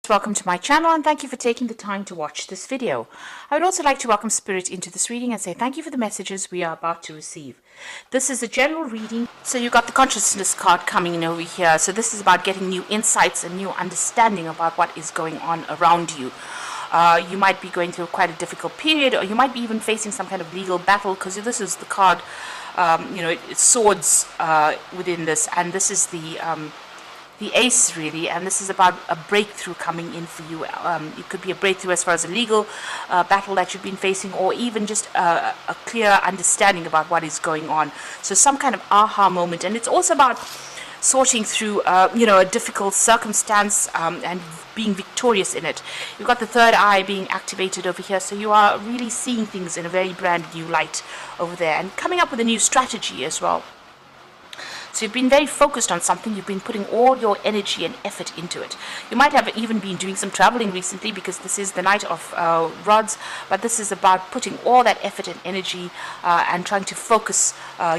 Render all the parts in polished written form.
Welcome to my channel and thank you for taking the time to watch this video. I would also like to welcome Spirit into this reading and say thank you for the messages we are about to receive. This is a general reading, so you've got the consciousness card coming in over here. So this is about getting new insights and new understanding about what is going on around you. You might be going through quite a difficult period, or you might be even facing some kind of legal battle, because this is the card, it's swords within this, and this is the ace, really, and this is about a breakthrough coming in for you. It could be a breakthrough as far as a legal battle that you've been facing, or even just a clear understanding about what is going on. So some kind of aha moment, and it's also about sorting through a difficult circumstance and being victorious in it. You've got the third eye being activated over here, so you are really seeing things in a very brand new light over there, and coming up with a new strategy as well. So you've been very focused on something, you've been putting all your energy and effort into it. You might have even been doing some traveling recently, because this is the Knight of Rods, but this is about putting all that effort and energy and trying to focus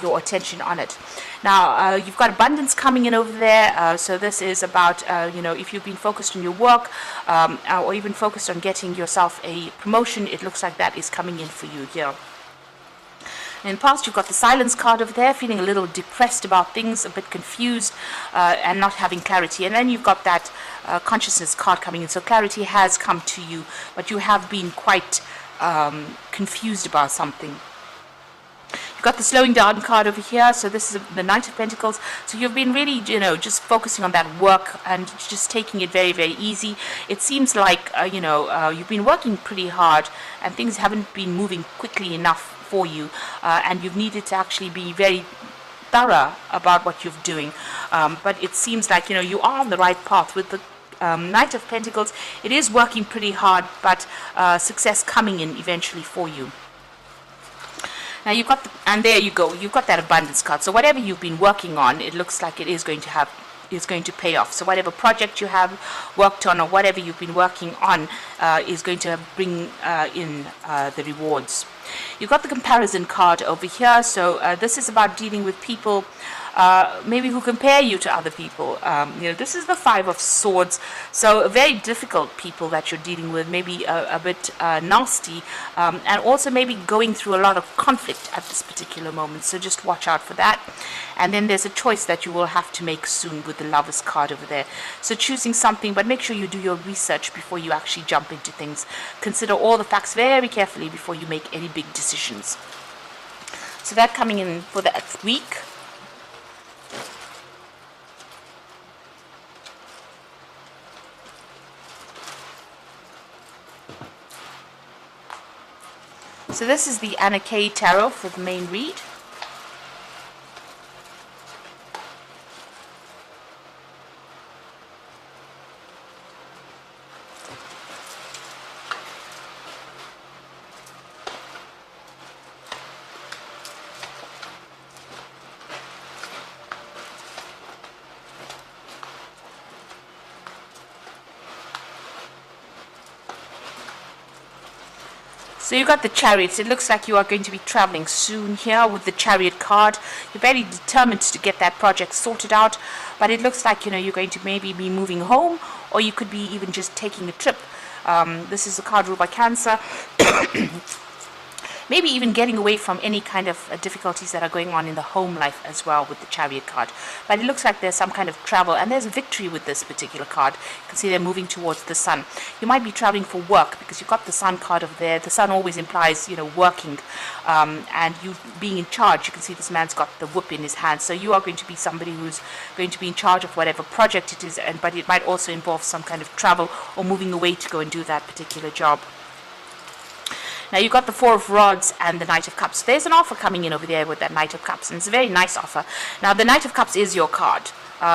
your attention on it. Now, you've got abundance coming in over there, so this is about, if you've been focused on your work or even focused on getting yourself a promotion, it looks like that is coming in for you here. In the past, you've got the silence card over there, feeling a little depressed about things, a bit confused, and not having clarity. And then you've got that consciousness card coming in. So clarity has come to you, but you have been quite confused about something. You've got the slowing down card over here. So this is the Knight of Pentacles. So you've been really, just focusing on that work and just taking it very, very easy. It seems like, you've been working pretty hard and things haven't been moving quickly enough for you, and you've needed to actually be very thorough about what you're doing, but it seems like you are on the right path with the Knight of Pentacles. It is working pretty hard, but success coming in eventually for you. Now you've got and there you go, you've got that abundance card. So whatever you've been working on, it looks like it is going to pay off. So whatever project you have worked on, or whatever you've been working on, is going to bring in the rewards. You've got the comparison card over here. So this is about dealing with people maybe who compare you to other people. This is the Five of Swords, so very difficult people that you're dealing with, maybe a bit nasty, and also maybe going through a lot of conflict at this particular moment, so just watch out for that. And then there's a choice that you will have to make soon with the Lovers card over there. So choosing something, but make sure you do your research before you actually jump into things. Consider all the facts very carefully before you make any big decisions. So that coming in for that week. So this is the Anna K Tarot for the main read. So you got the Chariots. It looks like you are going to be traveling soon here with the Chariot card. You're very determined to get that project sorted out, but it looks like you're going to maybe be moving home, or you could be even just taking a trip. This is a card ruled by Cancer. Maybe even getting away from any kind of difficulties that are going on in the home life as well with the Chariot card. But it looks like there's some kind of travel, and there's a victory with this particular card. You can see they're moving towards the sun. You might be traveling for work, because you've got the Sun card over there. The sun always implies, working, and you being in charge. You can see this man's got the whip in his hand. So you are going to be somebody who's going to be in charge of whatever project it is, but it might also involve some kind of travel or moving away to go and do that particular job. Now you've got the Four of Rods and the Knight of Cups. There's an offer coming in over there with that Knight of Cups, and it's a very nice offer. Now the Knight of Cups is your card.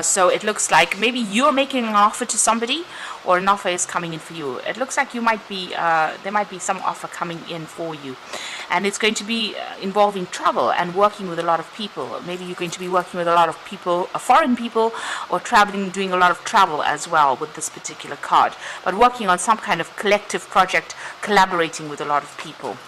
So it looks like maybe you're making an offer to somebody, or an offer is coming in for you. It looks like you might be, there might be some offer coming in for you. And it's going to be involving travel and working with a lot of people. Maybe you're going to be working with a lot of people, foreign people, or traveling, doing a lot of travel as well with this particular card. But working on some kind of collective project, collaborating with a lot of people.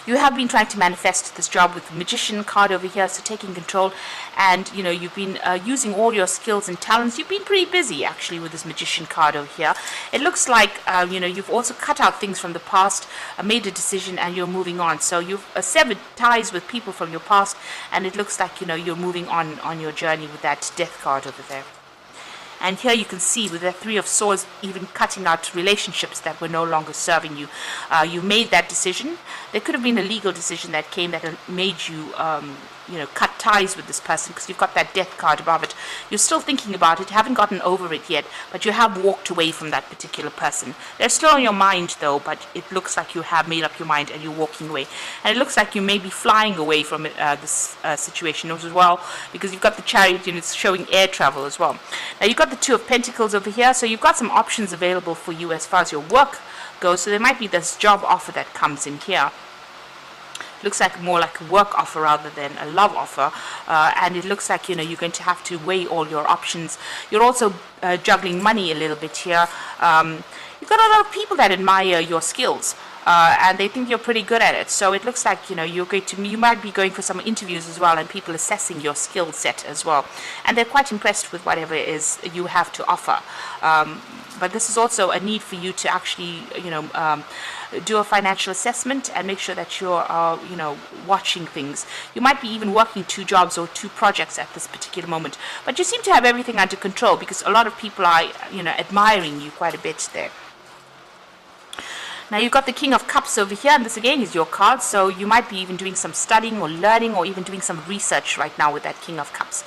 You have been trying to manifest this job with the Magician card over here, so taking control, and you've been using all your skills and talents. You've been pretty busy actually with this Magician card over here. It looks like you've also cut out things from the past, made a decision, and you're moving on. So you've severed ties with people from your past, and it looks like you're moving on your journey with that Death card over there. And here you can see with the Three of Swords even cutting out relationships that were no longer serving you. You made that decision. There could have been a legal decision that came that made you cut ties with this person, because you've got that Death card above it. You're still thinking about it, haven't gotten over it yet, but you have walked away from that particular person. They're still on your mind though, but it looks like you have made up your mind and you're walking away. And it looks like you may be flying away from this situation as well, because you've got the Chariot and it's showing air travel as well. Now you've got the Two of Pentacles over here, so you've got some options available for you as far as your work goes. So there might be this job offer that comes in here. Looks like more like a work offer rather than a love offer, and it looks like you're going to have to weigh all your options. You're also juggling money a little bit here. You've got a lot of people that admire your skills, and they think you're pretty good at it. So it looks like you might be going for some interviews as well, and people assessing your skill set as well, and they're quite impressed with whatever it is you have to offer. But this is also a need for you to actually do a financial assessment and make sure that you're watching things. You might be even working 2 jobs or 2 projects at this particular moment, but you seem to have everything under control, because a lot of people are admiring you quite a bit there. Now you've got the King of Cups over here, and this again is your card, so you might be even doing some studying or learning or even doing some research right now with that King of Cups.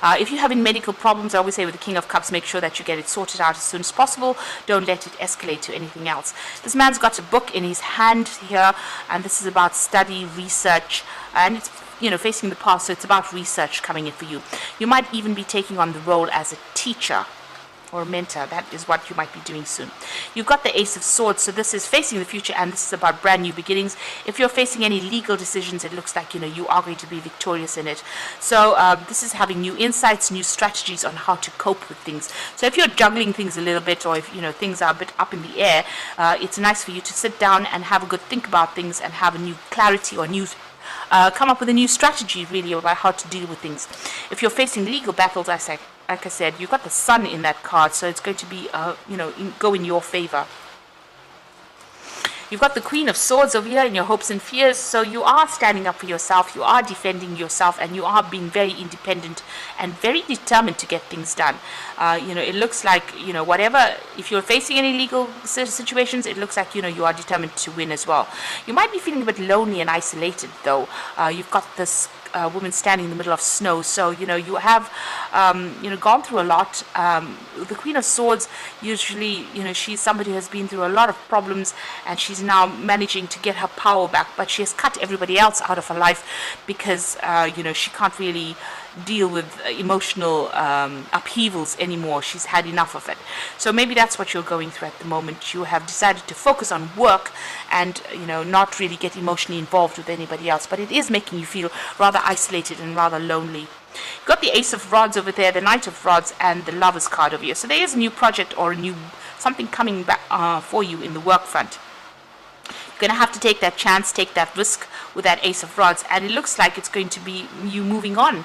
If you're having medical problems, I always say with the King of Cups, make sure that you get it sorted out as soon as possible. Don't let it escalate to anything else. This man's got a book in his hand here, and this is about study, research, and it's facing the past, so it's about research coming in for you. You might even be taking on the role as a teacher or mentor. That is what you might be doing soon. You've got the Ace of Swords, so this is facing the future, and this is about brand new beginnings. If you're facing any legal decisions, it looks like you are going to be victorious in it. So this is having new insights, new strategies on how to cope with things. So if you're juggling things a little bit, or if things are a bit up in the air, it's nice for you to sit down and have a good think about things and have a new clarity or new come up with a new strategy really about how to deal with things. If you're facing legal battles, like I said, you've got the Sun in that card, so it's going to be go in your favor. You've got the Queen of Swords over here in your hopes and fears, so you are standing up for yourself, you are defending yourself, and you are being very independent and very determined to get things done. It looks like, whatever, if you're facing any legal situations, it looks like, you are determined to win as well. You might be feeling a bit lonely and isolated, though. You've got this woman standing in the middle of snow, so you have gone through a lot. The Queen of Swords, usually she's somebody who has been through a lot of problems, and she's now managing to get her power back, but she has cut everybody else out of her life because she can't really deal with emotional upheavals anymore. She's had enough of it. So maybe that's what you're going through at the moment. You have decided to focus on work and not really get emotionally involved with anybody else, but it is making you feel rather isolated and rather lonely. You've got the Ace of Rods over there, the Knight of Rods, and the Lover's card over here. So there is a new project or a new something coming back for you in the work front. You're going to have to take that chance, take that risk with that Ace of Rods, and it looks like it's going to be you moving on,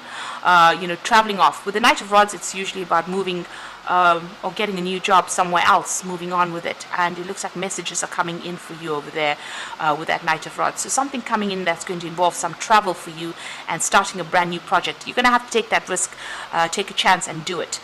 traveling off. With the Knight of Rods, it's usually about moving or getting a new job somewhere else, moving on with it, and it looks like messages are coming in for you over there with that Knight of Rods. So something coming in that's going to involve some travel for you and starting a brand new project. You're going to have to take that risk, take a chance and do it.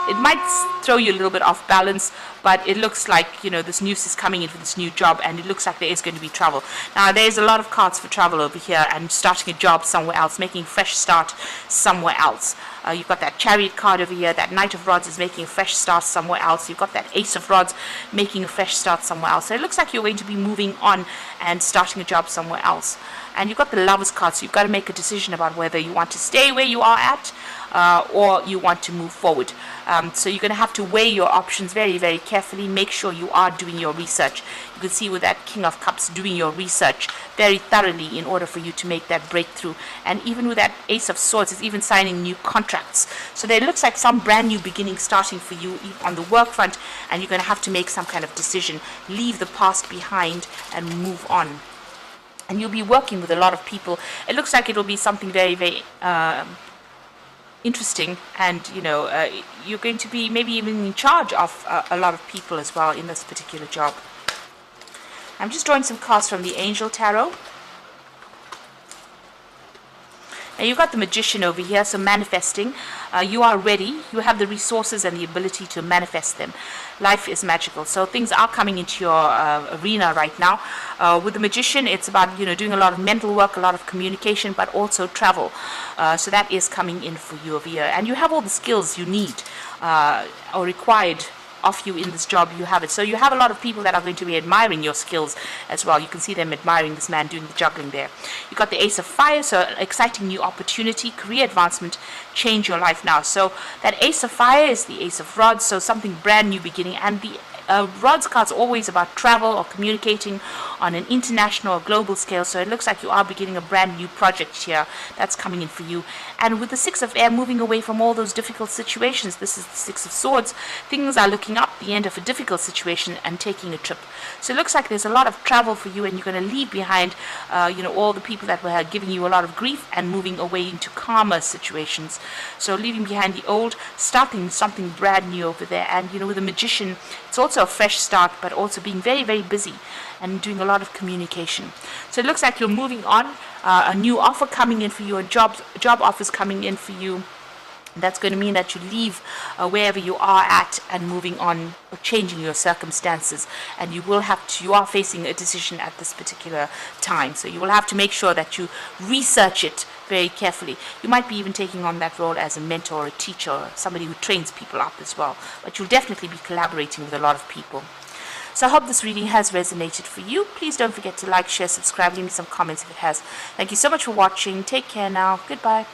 It might throw you a little bit off balance, but it looks like, this news is coming in for this new job, and it looks like there is going to be travel. Now, there's a lot of cards for travel over here and starting a job somewhere else, making a fresh start somewhere else. You've got that Chariot card over here. That Knight of Rods is making a fresh start somewhere else. You've got that Ace of Rods making a fresh start somewhere else. So it looks like you're going to be moving on and starting a job somewhere else. And you've got the Lover's card, so you've got to make a decision about whether you want to stay where you are at, or you want to move forward. So you're going to have to weigh your options very, very carefully. Make sure you are doing your research. You can see with that King of Cups, doing your research very thoroughly in order for you to make that breakthrough. And even with that Ace of Swords, it's even signing new contracts. So there looks like some brand new beginning starting for you on the work front, and you're going to have to make some kind of decision. Leave the past behind and move on. And you'll be working with a lot of people. It looks like it'll be something very, very interesting, and you're going to be maybe even in charge of a lot of people as well in this particular job. I'm just drawing some cards from the Angel Tarot. Now you've got the Magician over here, so manifesting. You are ready. You have the resources and the ability to manifest them. Life is magical, so things are coming into your arena right now. With the Magician, it's about doing a lot of mental work, a lot of communication, but also travel. So that is coming in for you over here, and you have all the skills you need or required of you in this job. You have it. So you have a lot of people that are going to be admiring your skills as well. You can see them admiring this man doing the juggling there. You've got the Ace of Fire, so an exciting new opportunity, career advancement, change your life now. So that Ace of Fire is the Ace of Rods, so something brand new beginning. And the Rods card's always about travel or communicating on an international or global scale, so it looks like you are beginning a brand new project here that's coming in for you. And with the Six of Air, moving away from all those difficult situations, this is the Six of Swords, things are looking up, the end of a difficult situation, and taking a trip. So it looks like there's a lot of travel for you, and you're going to leave behind all the people that were giving you a lot of grief, and moving away into calmer situations. So leaving behind the old, starting something brand new over there. And with the Magician, it's also a fresh start, but also being very, very busy and doing a lot of communication. So it looks like you're moving on, a new offer coming in for you, a job offers coming in for you. That's going to mean that you leave wherever you are at and moving on, or changing your circumstances. And you are facing a decision at this particular time. So you will have to make sure that you research it very carefully. You might be even taking on that role as a mentor or a teacher, or somebody who trains people up as well. But you'll definitely be collaborating with a lot of people. So I hope this reading has resonated for you. Please don't forget to like, share, subscribe, leave me some comments if it has. Thank you so much for watching. Take care now. Goodbye.